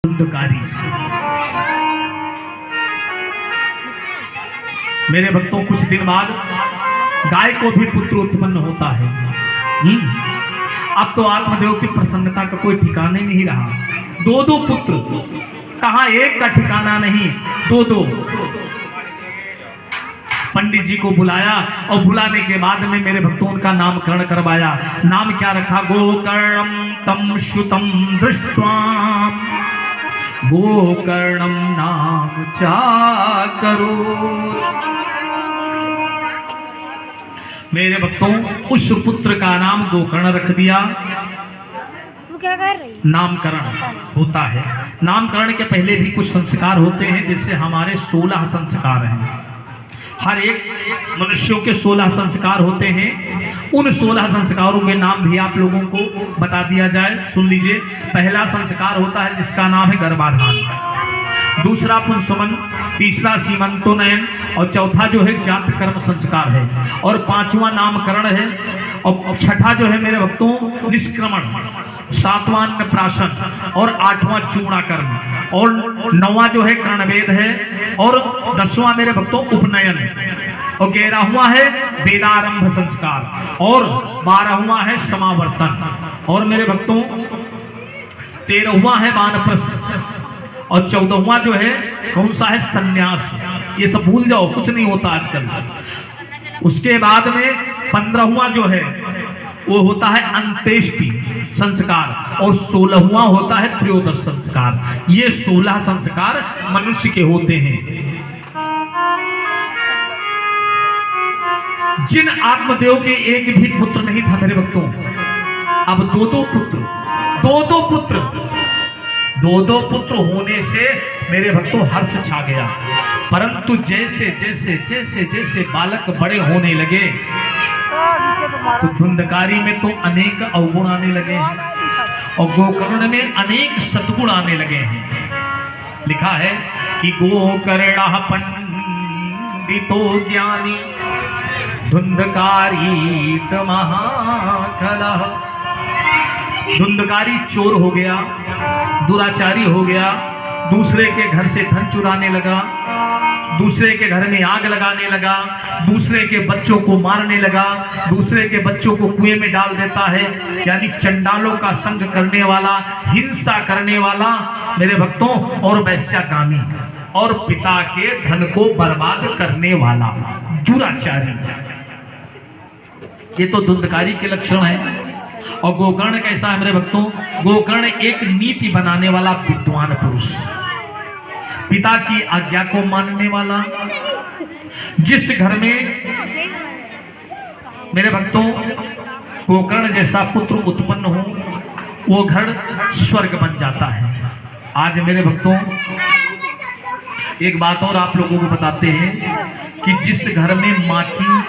धुंधकारी। मेरे भक्तों, कुछ दिन बाद गाय को भी पुत्र उत्पन्न होता है। अब तो आत्मदेव की प्रसन्नता का कोई ठिकाने नहीं रहा। दो दो पुत्र, कहा एक का ठिकाना नहीं, दो दो। पंडित जी को बुलाया और बुलाने के बाद में मेरे भक्तों उनका नामकरण करवाया। नाम क्या रखा? गोकर्णम तम श्रुतम दृष्ट्वा गोकर्णम नाम चाकरो। मेरे भक्तों, उस पुत्र का नाम गोकर्ण रख दिया। क्या कर रही? नामकरण होता है। नामकरण के पहले भी कुछ संस्कार होते हैं, जैसे हमारे 16 संस्कार हैं। हर एक मनुष्यों के 16 संस्कार होते हैं। उन 16 संस्कारों के नाम भी आप लोगों को बता दिया जाए, सुन लीजिए। पहला संस्कार होता है जिसका नाम है गर्भाधान, दूसरा पुंसवन, तीसरा सीमंतोन्नयन और चौथा जो है जात कर्म संस्कार है, और पांचवा नामकरण है, और छठा जो है मेरे भक्तों निष्क्रमण, सातवां अन्नप्राशन और आठवां चूड़ाकर्म, और नौवां जो है कर्णवेद है, और 10वां मेरे भक्तों उपनयन, और 11वां है वेदारंभ संस्कार, और 12वां है समावर्तन, और मेरे भक्तों 13वां है वानप्रस्थ, और 14वां जो है कौन सा है? संन्यास। ये सब भूल जाओ, कुछ नहीं होता आजकल। उसके बाद में 15वां जो है वो होता है अंत्येष्टि संस्कार, और 16वां होता है त्रयोदश संस्कार। ये 16 संस्कार मनुष्य के होते हैं। जिन आत्मदेव के एक भी पुत्र नहीं था मेरे भक्तों, अब दो दो पुत्र होने से मेरे भक्तों हर्ष छा गया। परंतु जैसे जैसे जैसे जैसे बालक बड़े होने लगे तो धुंधकारी में तो अनेक अवगुण आने लगे हैं, और गोकर्ण में अनेक सद्गुण आने लगे हैं। लिखा है कि गोकर्ण पंडितो ज्ञानी धुंधकारी महाकलह। धुंधकारी चोर हो गया, दुराचारी हो गया, दूसरे के घर से धन चुराने लगा, दूसरे के घर में आग लगाने लगा, दूसरे के बच्चों को मारने लगा, दूसरे के बच्चों को कुएं में डाल देता है। यानी चंडालों का संग करने वाला, हिंसा करने वाला मेरे भक्तों, और वैश्यागामी, और पिता के धन को बर्बाद करने वाला दुराचारी। ये तो धुंधकारी के लक्षण है। और गोकर्ण कैसा है मेरे भक्तों? गोकर्ण एक नीति बनाने वाला विद्वान पुरुष, पिता की आज्ञा को मानने वाला। जिस घर में मेरे भक्तों गोकर्ण जैसा पुत्र उत्पन्न हो, वो घर स्वर्ग बन जाता है। आज मेरे भक्तों एक बात और आप लोगों को बताते हैं कि जिस घर में माखी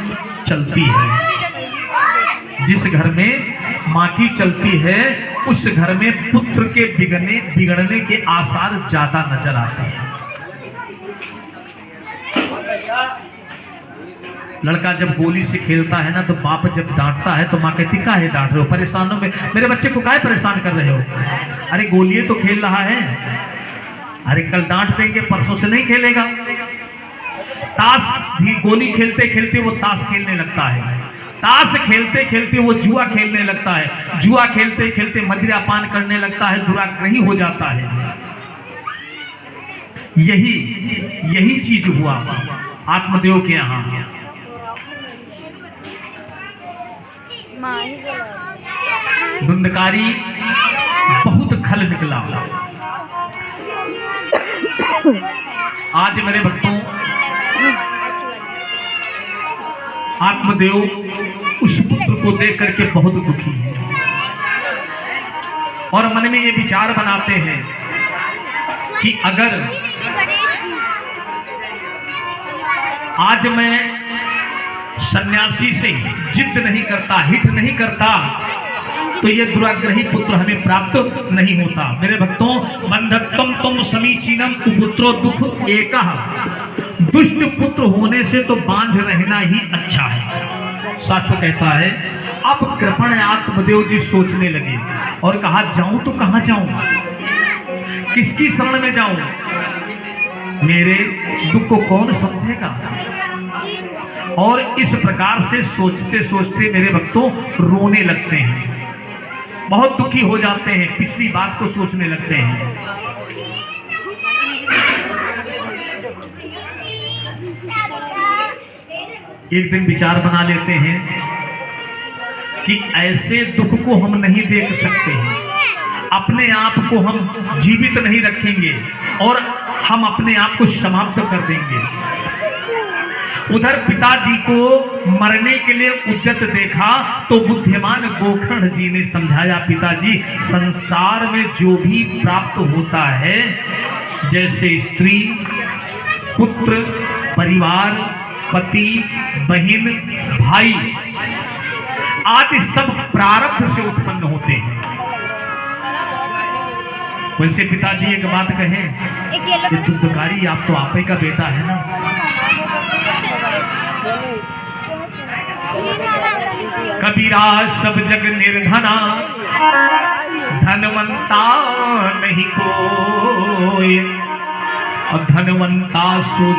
चलती है, जिस घर में माखी चलती है, उस घर में पुत्र के बिगड़ने के आसार ज्यादा नजर आते हैं। लड़का जब गोली से खेलता है ना, तो बाप जब डांटता है तो माँ कहती काहे डांट रहे हो, परेशानों में मेरे बच्चे को काहे परेशान कर रहे हो? अरे गोली तो खेल रहा है। अरे कल डांट देंगे, परसों से नहीं खेलेगा। ताश भी गोली खेलते खेलते वो ताश खेलने लगता है, ताश खेलते खेलते वो जुआ खेलने लगता है, जुआ खेलते खेलते मदिरापान करने लगता है, दुराग्रही हो जाता है। यही चीज हुआ आत्मदेव के यहाँ। धुंधकारी बहुत खल निकला। आज मेरे भक्तों आत्मदेव उस पुत्र को देख करके बहुत दुखी है, और मन में ये विचार बनाते हैं कि अगर आज मैं सन्यासी से जिद नहीं करता, हिट नहीं करता, तो ये दुराग्रही पुत्र हमें प्राप्त नहीं होता। मेरे भक्तों, बंधत्वम तुम समीचीनम कुपुत्रो दुख एकः। दुष्ट पुत्र होने से तो बांझ रहना ही अच्छा है। शास्त्र कहता है। अब कृपण आत्मदेव जी सोचने लगे और कहा जाऊं तो कहां जाऊं, किसकी शरण में जाऊं? मेरे दुख को कौन समझेगा? और इस प्रकार से सोचते सोचते मेरे भक्तों रोने लगते हैं, बहुत दुखी हो जाते हैं, पिछली बात को सोचने लगते हैं। एक दिन विचार बना लेते हैं कि ऐसे दुख को हम नहीं देख सकते हैं, अपने आप को हम जीवित नहीं रखेंगे और हम अपने आप को समाप्त कर देंगे। उधर पिताजी को मरने के लिए उद्यत देखा तो बुद्धिमान गोकर्ण जी ने समझाया, पिताजी संसार में जो भी प्राप्त होता है, जैसे स्त्री, पुत्र, परिवार, पति, बहन, भाई आदि सब प्रारब्ध से उत्पन्न होते हैं। वैसे पिताजी एक बात कहें कि दुर्दकारी आप तो आपे का बेटा है ना, कबीरा सब जग निर्धना, धनवंता नहीं कोई, और धनवंता सो